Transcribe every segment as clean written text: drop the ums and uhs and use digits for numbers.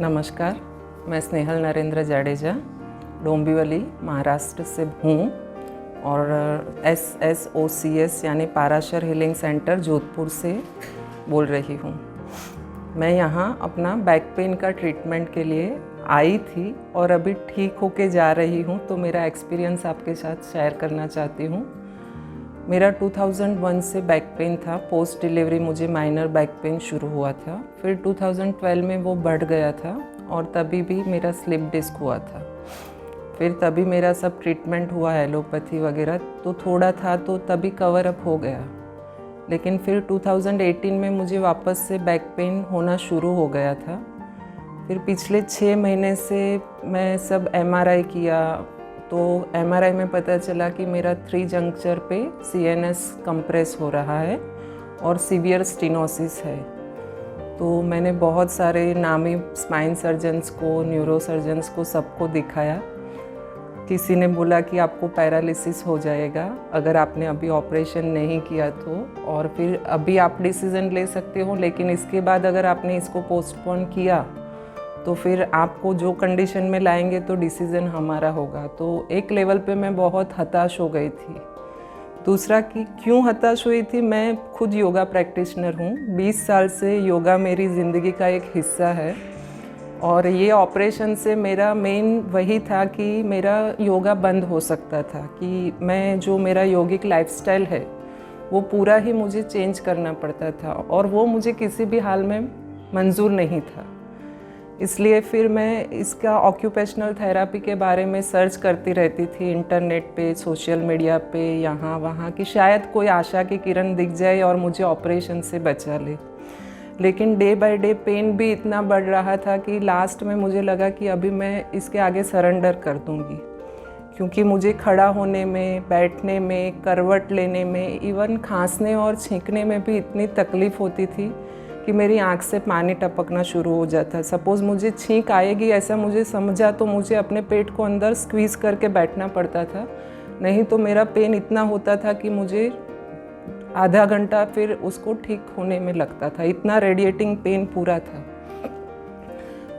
नमस्कार, मैं स्नेहल नरेंद्र जाडेजा डोंबिवली महाराष्ट्र से हूँ और SSOCS यानी पाराशर हीलिंग सेंटर जोधपुर से बोल रही हूँ। मैं यहाँ अपना बैक पेन का ट्रीटमेंट के लिए आई थी और अभी ठीक होके जा रही हूँ, तो मेरा एक्सपीरियंस आपके साथ शेयर करना चाहती हूँ। मेरा 2001 से बैक पेन था। पोस्ट डिलीवरी मुझे माइनर बैक पेन शुरू हुआ था, फिर 2012 में वो बढ़ गया था और तभी भी मेरा स्लिप डिस्क हुआ था। फिर तभी मेरा सब ट्रीटमेंट हुआ, एलोपैथी वगैरह तो थोड़ा था, तो तभी कवर अप हो गया। लेकिन फिर 2018 में मुझे वापस से बैक पेन होना शुरू हो गया था। फिर पिछले 6 महीने से मैं सब MRI किया, तो MRI में पता चला कि मेरा 3 जंक्चर पे CNS कंप्रेस हो रहा है और सीवियर स्टेनोसिस है। तो मैंने बहुत सारे नामी स्पाइन सर्जन्स को, न्यूरो सर्जन्स को, सबको दिखाया। किसी ने बोला कि आपको पैरालिसिस हो जाएगा अगर आपने अभी ऑपरेशन नहीं किया तो, और फिर अभी आप डिसीज़न ले सकते हो, लेकिन इसके बाद अगर आपने इसको पोस्टपोन किया तो फिर आपको जो कंडीशन में लाएंगे तो डिसीज़न हमारा होगा। तो एक लेवल पे मैं बहुत हताश हो गई थी। दूसरा कि क्यों हताश हुई थी, मैं खुद योगा प्रैक्टिशनर हूँ। 20 साल से योगा मेरी ज़िंदगी का एक हिस्सा है और ये ऑपरेशन से मेरा मेन वही था कि मेरा योगा बंद हो सकता था, कि मैं जो मेरा योगिक लाइफस्टाइल है वो पूरा ही मुझे चेंज करना पड़ता था और वो मुझे किसी भी हाल में मंजूर नहीं था। इसलिए फिर मैं इसका ऑक्यूपेशनल थेरेपी के बारे में सर्च करती रहती थी इंटरनेट पे, सोशल मीडिया पे, यहाँ वहाँ, कि शायद कोई आशा की किरण दिख जाए और मुझे ऑपरेशन से बचा ले। लेकिन डे बाय डे पेन भी इतना बढ़ रहा था कि लास्ट में मुझे लगा कि अभी मैं इसके आगे सरेंडर कर दूँगी, क्योंकि मुझे खड़ा होने में, बैठने में, करवट लेने में, इवन खांसने और छींकने में भी इतनी तकलीफ़ होती थी कि मेरी आँख से पानी टपकना शुरू हो जाता। सपोज़ मुझे छींक आएगी ऐसा मुझे समझा तो मुझे अपने पेट को अंदर स्क्वीज़ करके बैठना पड़ता था, नहीं तो मेरा पेन इतना होता था कि मुझे आधा घंटा फिर उसको ठीक होने में लगता था। इतना रेडिएटिंग पेन पूरा था।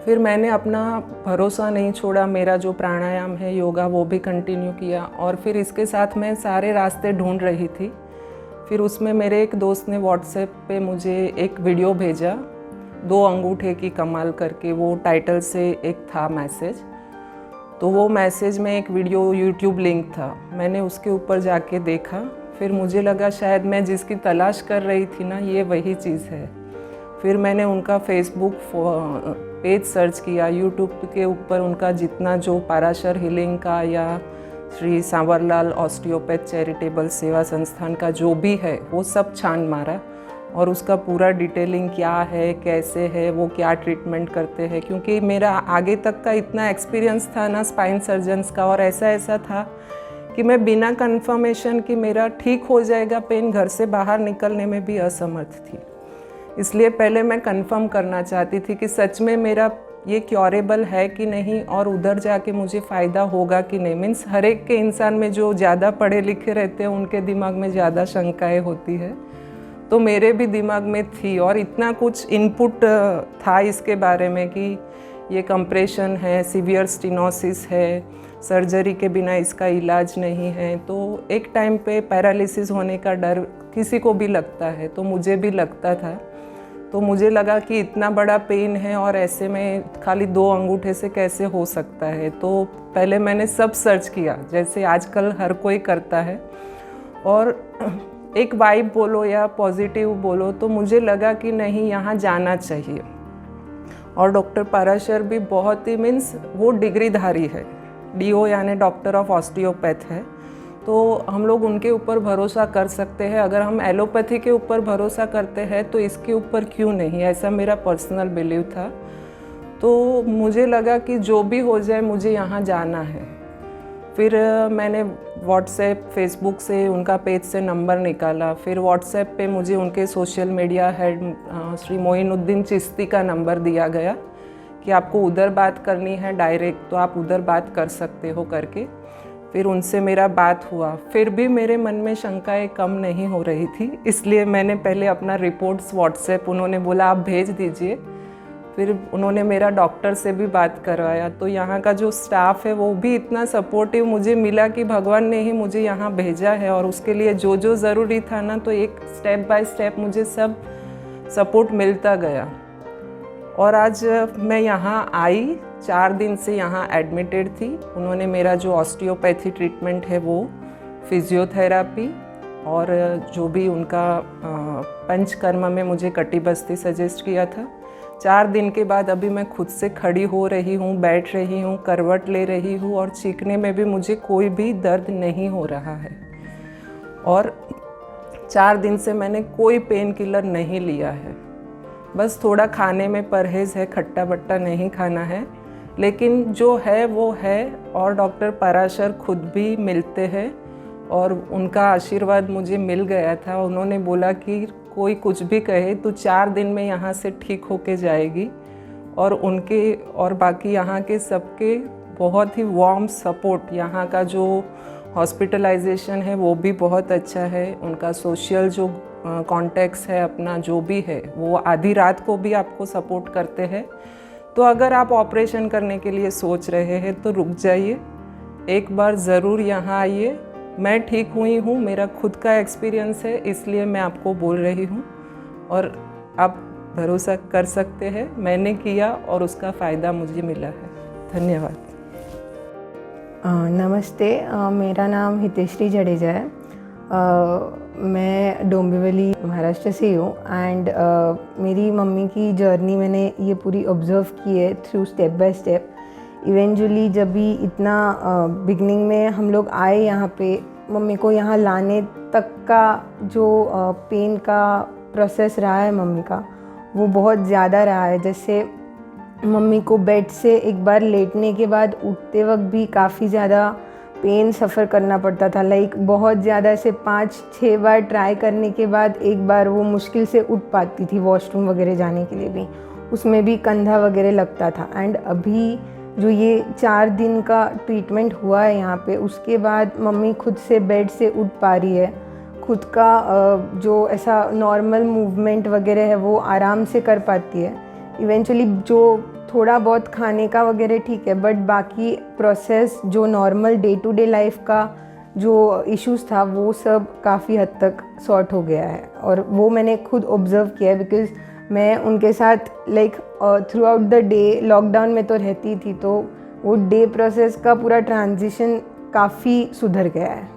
फिर मैंने अपना भरोसा नहीं छोड़ा, मेरा जो प्राणायाम है, योगा, वो भी कंटिन्यू किया और फिर इसके साथ मैं सारे रास्ते ढूंढ रही थी। फिर उसमें मेरे एक दोस्त ने व्हाट्सएप पे मुझे एक वीडियो भेजा, 2 अंगूठे की कमाल करके, वो टाइटल से एक था मैसेज। तो वो मैसेज में एक वीडियो यूट्यूब लिंक था, मैंने उसके ऊपर जाके देखा। फिर मुझे लगा शायद मैं जिसकी तलाश कर रही थी ना, ये वही चीज़ है। फिर मैंने उनका फेसबुक पेज सर्च किया, यूट्यूब के ऊपर उनका जितना जो पाराशर हीलिंग का या श्री सांवरलाल ऑस्टियोपैथ चैरिटेबल सेवा संस्थान का जो भी है वो सब छान मारा और उसका पूरा डिटेलिंग क्या है, कैसे है, वो क्या ट्रीटमेंट करते हैं। क्योंकि मेरा आगे तक का इतना एक्सपीरियंस था ना स्पाइन सर्जन्स का, और ऐसा था कि मैं बिना कंफर्मेशन कि मेरा ठीक हो जाएगा पेन, घर से बाहर निकलने में भी असमर्थ थी। इसलिए पहले मैं कंफर्म करना चाहती थी कि सच में मेरा ये क्योरेबल है कि नहीं और उधर जाके मुझे फ़ायदा होगा कि नहीं। मीन्स हर एक के इंसान में जो ज़्यादा पढ़े लिखे रहते हैं उनके दिमाग में ज़्यादा शंकाएं होती है, तो मेरे भी दिमाग में थी और इतना कुछ इनपुट था इसके बारे में कि ये कंप्रेशन है, सीवियर स्टेनोसिस है, सर्जरी के बिना इसका इलाज नहीं है। तो एक टाइम पे पैरालिसिस होने का डर किसी को भी लगता है, तो मुझे भी लगता था। तो मुझे लगा कि इतना बड़ा पेन है और ऐसे में खाली 2 अंगूठे से कैसे हो सकता है। तो पहले मैंने सब सर्च किया जैसे आजकल हर कोई करता है, और एक वाइब बोलो या पॉजिटिव बोलो, तो मुझे लगा कि नहीं, यहाँ जाना चाहिए। और डॉक्टर पाराशर भी बहुत ही मीन्स वो डिग्रीधारी है, DO यानी डॉक्टर ऑफ ऑस्टियोपैथ है, तो हम लोग उनके ऊपर भरोसा कर सकते हैं। अगर हम एलोपैथी के ऊपर भरोसा करते हैं तो इसके ऊपर क्यों नहीं, ऐसा मेरा पर्सनल बिलीव था। तो मुझे लगा कि जो भी हो जाए मुझे यहाँ जाना है। फिर मैंने व्हाट्सएप, फेसबुक से उनका पेज से नंबर निकाला। फिर व्हाट्सएप पे मुझे उनके social media head Shri Moinuddin Chishti का नंबर दिया गया कि आपको उधर बात करनी है डायरेक्ट, तो आप उधर बात कर सकते हो करके। फिर उनसे मेरा बात हुआ। फिर भी मेरे मन में शंकाएं कम नहीं हो रही थी, इसलिए मैंने पहले अपना रिपोर्ट्स व्हाट्सएप, उन्होंने बोला आप भेज दीजिए, फिर उन्होंने मेरा डॉक्टर से भी बात करवाया, तो यहाँ का जो स्टाफ है वो भी इतना सपोर्टिव मुझे मिला कि भगवान ने ही मुझे यहाँ भेजा है, और उसके लिए जो जो ज़रूरी था ना, तो एक स्टेप बाय स्टेप मुझे सब सपोर्ट मिलता गया। और आज मैं यहाँ आई, 4 दिन से यहाँ एडमिटेड थी। उन्होंने मेरा जो ऑस्टियोपैथी ट्रीटमेंट है वो फिजियोथेरापी और जो भी उनका पंचकर्म में मुझे कटिबस्ती सजेस्ट किया था। 4 दिन के बाद अभी मैं खुद से खड़ी हो रही हूँ, बैठ रही हूँ, करवट ले रही हूँ, और चीखने में भी मुझे कोई भी दर्द नहीं हो रहा है। और 4 दिन से मैंने कोई पेन किलर नहीं लिया है। बस थोड़ा खाने में परहेज़ है, खट्टा बट्टा नहीं खाना है, लेकिन जो है वो है। और डॉक्टर पराशर खुद भी मिलते हैं और उनका आशीर्वाद मुझे मिल गया था। उन्होंने बोला कि कोई कुछ भी कहे तो 4 दिन में यहाँ से ठीक होके जाएगी। और उनके और बाकी यहाँ के सबके बहुत ही वार्म सपोर्ट, यहाँ का जो हॉस्पिटलाइजेशन है वो भी बहुत अच्छा है। उनका सोशल जो कॉन्टेक्ट्स है अपना जो भी है, वो आधी रात को भी आपको सपोर्ट करते हैं। तो अगर आप ऑपरेशन करने के लिए सोच रहे हैं तो रुक जाइए, एक बार ज़रूर यहाँ आइए। मैं ठीक हुई हूँ, मेरा खुद का एक्सपीरियंस है, इसलिए मैं आपको बोल रही हूँ, और आप भरोसा कर सकते हैं। मैंने किया और उसका फ़ायदा मुझे मिला है। धन्यवाद। नमस्ते, मेरा नाम हितेश्री जडेजा है। मैं डोंबिवली महाराष्ट्र से हूँ एंड मेरी मम्मी की जर्नी मैंने ये पूरी ऑब्ज़र्व की है through step by step. Eventually जब भी इतना बिगनिंग में हम लोग आए यहाँ पे, मम्मी को यहाँ लाने तक का जो पेन का प्रोसेस रहा है मम्मी का, वो बहुत ज़्यादा रहा है। जैसे मम्मी को बेड से एक बार लेटने के बाद उठते वक्त भी काफ़ी ज़्यादा पेन सफ़र करना पड़ता था। लाइक बहुत ज़्यादा, ऐसे 5-6 बार ट्राई करने के बाद एक बार वो मुश्किल से उठ पाती थी वॉशरूम वगैरह जाने के लिए भी, उसमें भी कंधा वगैरह लगता था। एंड अभी जो ये 4 दिन का ट्रीटमेंट हुआ है यहाँ पे, उसके बाद मम्मी खुद से बेड से उठ पा रही है, खुद का जो ऐसा नॉर्मल मूवमेंट वगैरह है वो आराम से कर पाती है। इवेंचुअली जो थोड़ा बहुत खाने का वगैरह ठीक है, बट बाकी प्रोसेस जो normal day to day life का जो इश्यूज़ था वो सब काफ़ी हद तक सॉर्ट हो गया है। और वो मैंने खुद ऑब्ज़र्व किया है, बिकॉज़ मैं उनके साथ like through out the day lockdown में तो रहती थी, तो वो डे प्रोसेस का पूरा ट्रांजिशन काफ़ी सुधर गया है।